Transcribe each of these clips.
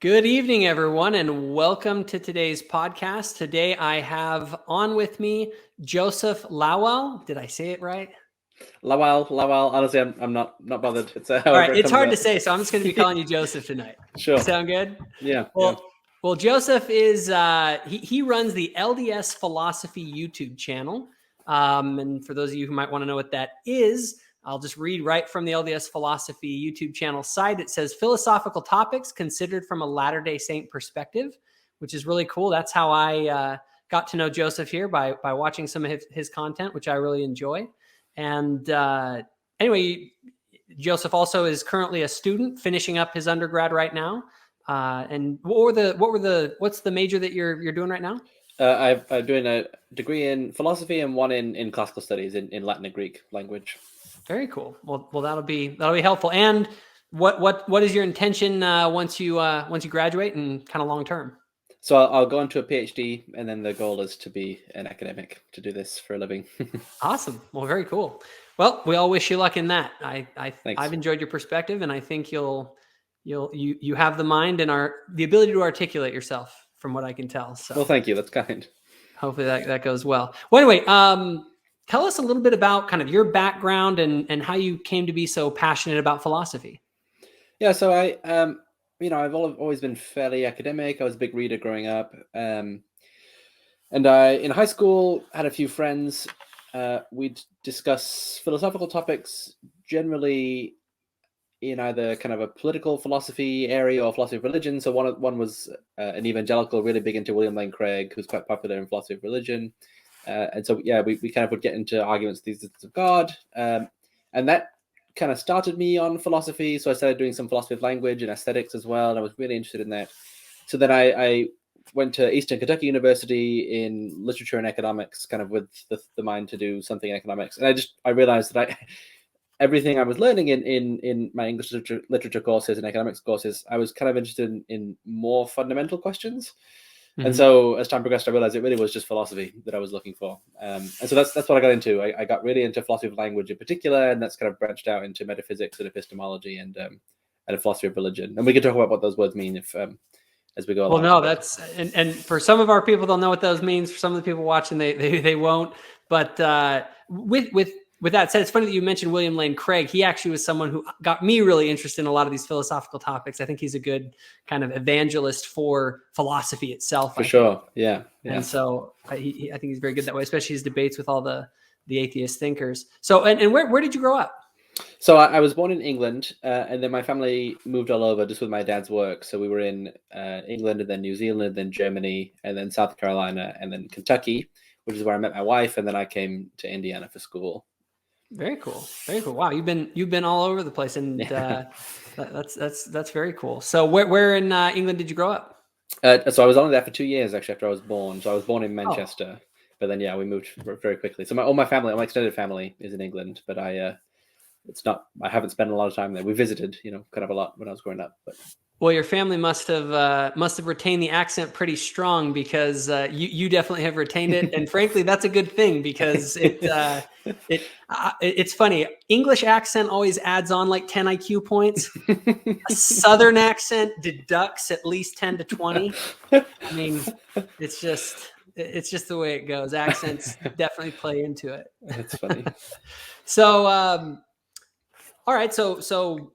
Good evening, everyone, and welcome to today's podcast. Today, I have on with me Joseph Lawal. Did I say it right? Lawal. Honestly, I'm not bothered. It's All however right, it it's comes hard to out. say, so I'm just going to be calling you Joseph tonight. Sure. Sound good? Yeah. Well, Joseph is he runs the LDS Philosophy YouTube channel, and for those of you who might want to know what that is, I'll just read right from the LDS Philosophy YouTube channel site. It says philosophical topics considered from a Latter-day Saint perspective, which is really cool. That's how I got to know Joseph here by watching some of his content, which I really enjoy. And anyway, Joseph also is currently a student finishing up his undergrad right now. And what's the major that you're doing right now? I'm doing a degree in philosophy and one in classical studies in Latin and Greek language. Very cool. Well, that'll be helpful. And what is your intention once you graduate and kind of long term? So I'll go into a PhD, and then the goal is to be an academic, to do this for a living. Awesome. Well, very cool. Well, we all wish you luck in that. Thanks. I've enjoyed your perspective, and I think you have the mind and the ability to articulate yourself, from what I can tell. So, well, thank you. That's kind. Hopefully that goes well. Well, anyway, tell us a little bit about kind of your background and how you came to be so passionate about philosophy. Yeah. So I've always been fairly academic. I was a big reader growing up. And I, in high school, had a few friends. We'd discuss philosophical topics generally in either kind of a political philosophy area or philosophy of religion. So one was an evangelical, really big into William Lane Craig, who's quite popular in philosophy of religion. And so, yeah, we kind of would get into arguments with the existence of God. And that kind of started me on philosophy. So I started doing some philosophy of language and aesthetics as well. And I was really interested in that. So then I went to Eastern Kentucky University in literature and economics, kind of with the mind to do something in economics. And I realized that everything I was learning in my English literature courses and economics courses, I was kind of interested in more fundamental questions. Mm-hmm. And so as time progressed, I realized it really was just philosophy that I was looking for. And so that's what I got into. I got really into philosophy of language in particular, and that's kind of branched out into metaphysics and epistemology and a philosophy of religion. And we can talk about what those words mean if as we go along. Well, no, that's and for some of our people, they'll know what those means. For some of the people watching, they won't. But with that said, it's funny that you mentioned William Lane Craig. He actually was someone who got me really interested in a lot of these philosophical topics. I think he's a good kind of evangelist for philosophy itself. For sure, yeah. And so I think he's very good that way, especially his debates with all the atheist thinkers. So, and where did you grow up? So I was born in England, and then my family moved all over just with my dad's work. So we were in England, and then New Zealand, then Germany, and then South Carolina, and then Kentucky, which is where I met my wife. And then I came to Indiana for school. Very cool. Very cool. Wow, you've been all over the place, and that's very cool. So where in England did you grow up? So I was only there for 2 years actually after I was born. So I was born in Manchester, but then we moved very quickly. So all my extended family is in England, but I haven't spent a lot of time there. We visited, kind of a lot when I was growing up. But well, your family must have retained the accent pretty strong, because you definitely have retained it, and frankly, that's a good thing, because it's funny. English accent always adds on like 10 IQ points. A Southern accent deducts at least 10 to 20. I mean, it's just the way it goes. Accents definitely play into it. That's funny. So, all right. So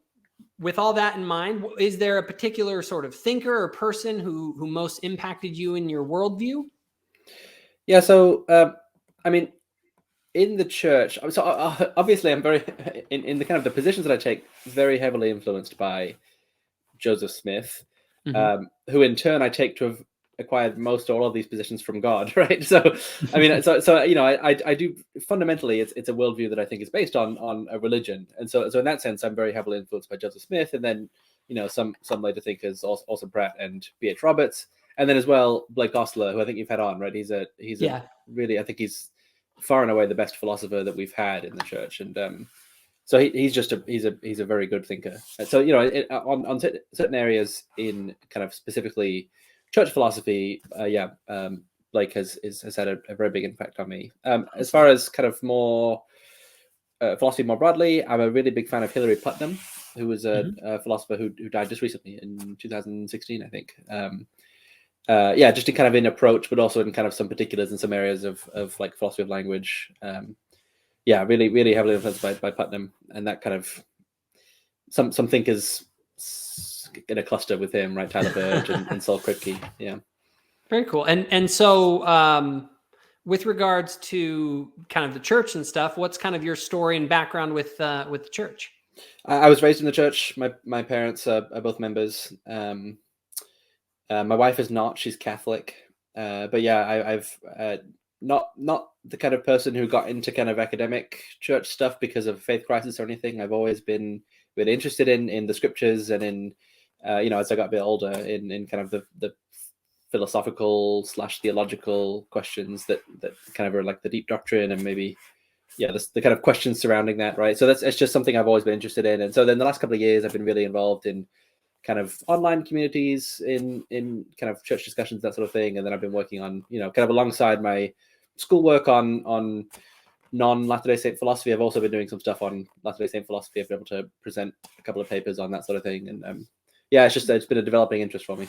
with all that in mind, is there a particular sort of thinker or person who most impacted you in your worldview? Yeah. So, I mean, in the church, so obviously I'm very, in the kind of the positions that I take, very heavily influenced by Joseph Smith, mm-hmm. Who in turn I take to have acquired most or all of these positions from God, right? So, I mean, I do fundamentally, it's a worldview that I think is based on a religion, and so in that sense, I'm very heavily influenced by Joseph Smith, and then some later thinkers, also Pratt and B.H. Roberts, and then as well Blake Ostler, who I think you've had on, right? He's a really, I think he's far and away the best philosopher that we've had in the church, and so he's a very good thinker. So on certain areas in kind of specifically church philosophy, Blake has had a very big impact on me. As far as kind of more philosophy more broadly, I'm a really big fan of Hilary Putnam. who was Mhm. a philosopher who died just recently in 2016, I think. Yeah, just in kind of in approach, but also in kind of some particulars in some areas of like philosophy of language. Yeah, really, really heavily influenced by Putnam, and that kind of some thinkers in a cluster with him, right? Tyler Burge and Saul Kripke. Yeah. Very cool. And so with regards to kind of the church and stuff, what's kind of your story and background with the church? I was raised in the church. My parents are both members. My wife is not; she's Catholic. But yeah, I've not the kind of person who got into kind of academic church stuff because of faith crisis or anything. I've always been really interested in the scriptures and in as I got a bit older in kind of the philosophical / theological questions that kind of are like the deep doctrine and maybe the kind of questions surrounding that, right? So it's just something I've always been interested in. And so then the last couple of years I've been really involved in kind of online communities in kind of church discussions, that sort of thing. And then I've been working on, kind of alongside my schoolwork on non-Latter-day Saint philosophy. I've also been doing some stuff on Latter-day Saint philosophy. I've been able to present a couple of papers on that sort of thing. And it's been a developing interest for me.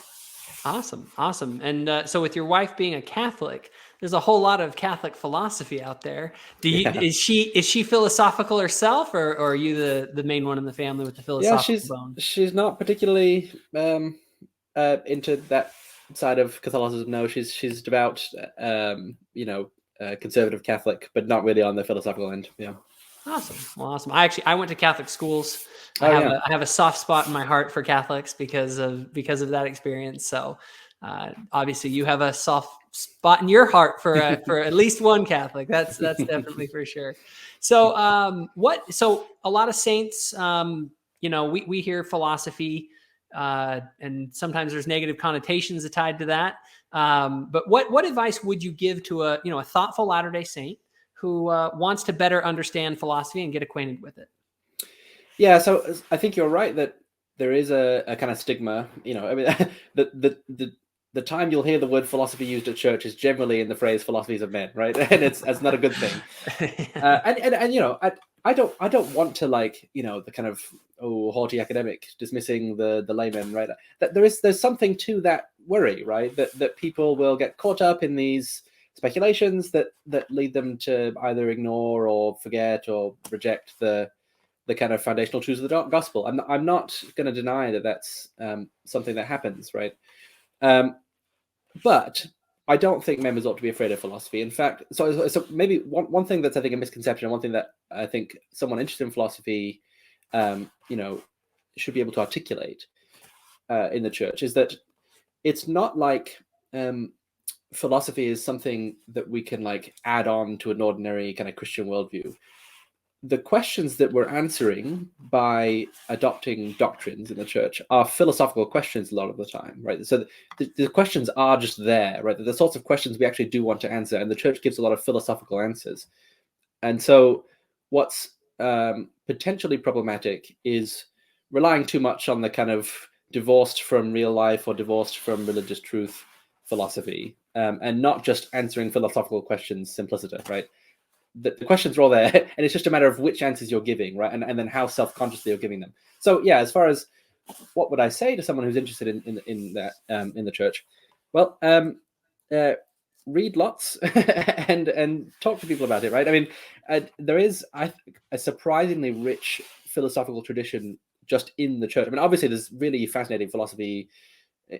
Awesome. And so with your wife being a Catholic, there's a whole lot of Catholic philosophy out there. Is she philosophical herself, or are you the main one in the family with the philosophical bone? She's not particularly into that side of Catholicism. No, she's devout, conservative Catholic, but not really on the philosophical end. Yeah. Awesome. I went to Catholic schools. I have a soft spot in my heart for Catholics because of that experience. So obviously you have a soft spot in your heart for at least one Catholic. That's definitely for sure. So so a lot of saints, we hear philosophy and sometimes there's negative connotations tied to that. But what advice would you give to a thoughtful Latter-day Saint who wants to better understand philosophy and get acquainted with it? Yeah, so I think you're right that there is a kind of stigma. I mean, the time you'll hear the word philosophy used at church is generally in the phrase "philosophies of men," right? And that's not a good thing. I don't want to the kind of haughty academic dismissing the layman, right? That there's something to that worry, right? That people will get caught up in these speculations that lead them to either ignore or forget or reject the kind of foundational truths of the gospel. I'm not going to deny that that's something that happens, right? But I don't think members ought to be afraid of philosophy. In fact, so maybe one thing that's I think a misconception, one thing that I think someone interested in philosophy, should be able to articulate in the church is that it's not like philosophy is something that we can add on to an ordinary kind of Christian worldview. The questions that we're answering by adopting doctrines in the church are philosophical questions a lot of the time, right? So the questions are just there, right? The sorts of questions we actually do want to answer, and the church gives a lot of philosophical answers. And so what's potentially problematic is relying too much on the kind of divorced from real life or divorced from religious truth philosophy, and not just answering philosophical questions simpliciter, right? The questions are all there, and it's just a matter of which answers you're giving, right? And then how self-consciously you're giving them. So yeah, as far as what would I say to someone who's interested in that in the church? Well, read lots and talk to people about it, right? I mean, there is a surprisingly rich philosophical tradition just in the church. I mean, obviously, there's really fascinating philosophy,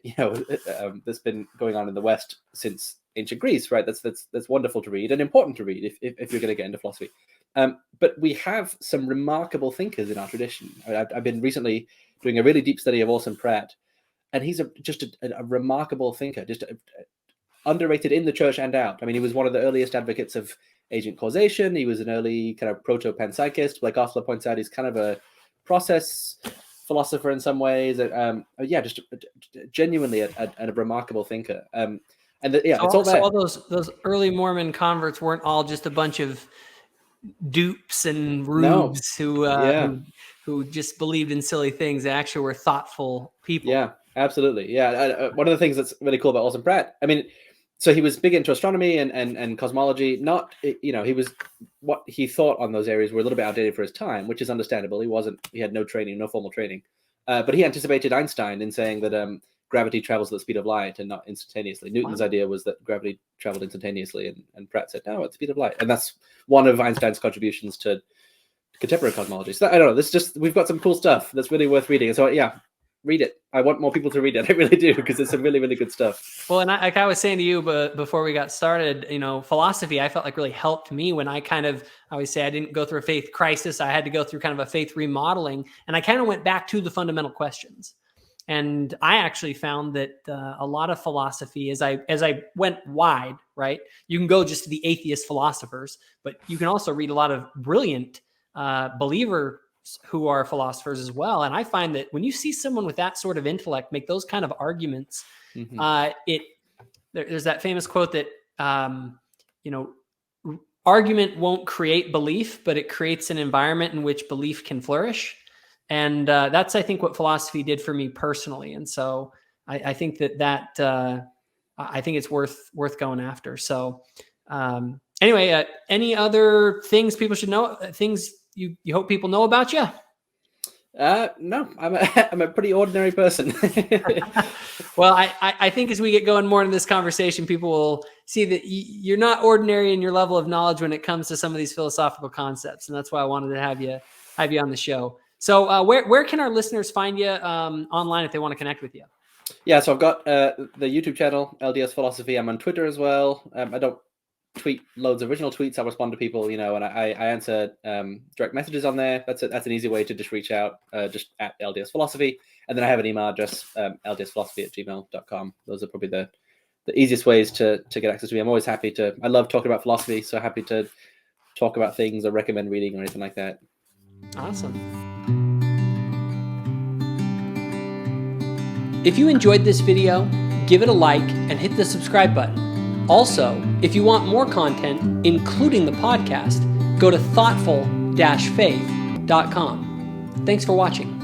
that's been going on in the West since ancient Greece, right? That's wonderful to read and important to read if you're going to get into philosophy. But we have some remarkable thinkers in our tradition. I've been recently doing a really deep study of Orson Pratt, and he's just a remarkable thinker, just underrated in the church and out. I mean, he was one of the earliest advocates of agent causation. He was an early kind of proto-panpsychist. Like Osler points out, he's kind of a process philosopher in some ways. Just genuinely a remarkable thinker. It's all there. So all those early Mormon converts weren't all just a bunch of dupes and rubes who just believed in silly things. They actually were thoughtful people. Yeah, absolutely. Yeah, one of the things that's really cool about Orson Pratt, I mean, so he was big into astronomy and cosmology. Not, he was, what he thought on those areas were a little bit outdated for his time, which is understandable. He had no training, no formal training. But he anticipated Einstein in saying that gravity travels at the speed of light and not instantaneously. Newton's idea was that gravity traveled instantaneously, and Pratt said, no, at the speed of light. And that's one of Einstein's contributions to contemporary cosmology. So I don't know, we've got some cool stuff that's really worth reading. And so, yeah, read it. I want more people to read it. I really do, because it's some really, really good stuff. Well, and like I was saying to you, but before we got started, philosophy, I felt like really helped me when I always say I didn't go through a faith crisis. I had to go through kind of a faith remodeling, and I kind of went back to the fundamental questions. And I actually found that a lot of philosophy, as I went wide, right? You can go just to the atheist philosophers, but you can also read a lot of brilliant believers who are philosophers as well. And I find that when you see someone with that sort of intellect make those kind of arguments, there's that famous quote that, argument won't create belief, but it creates an environment in which belief can flourish. And that's, I think, what philosophy did for me personally. And so I think I think it's worth going after. So anyway, any other things people should know, things you hope people know about you? No, I'm a pretty ordinary person. Well, I think as we get going more into this conversation, people will see that you're not ordinary in your level of knowledge when it comes to some of these philosophical concepts. And that's why I wanted to have you on the show. So where can our listeners find you online if they want to connect with you? Yeah, so I've got the YouTube channel, LDS Philosophy. I'm on Twitter as well. I don't tweet loads of original tweets. I respond to people, and I answer direct messages on there. That's an easy way to just reach out, just at LDS Philosophy. And then I have an email address, ldsphilosophy@gmail.com. Those are probably the easiest ways to get access to me. I'm always happy I love talking about philosophy, so happy to talk about things or recommend reading or anything like that. Awesome. If you enjoyed this video, give it a like and hit the subscribe button. Also, if you want more content, including the podcast, go to thoughtful-faith.com. Thanks for watching.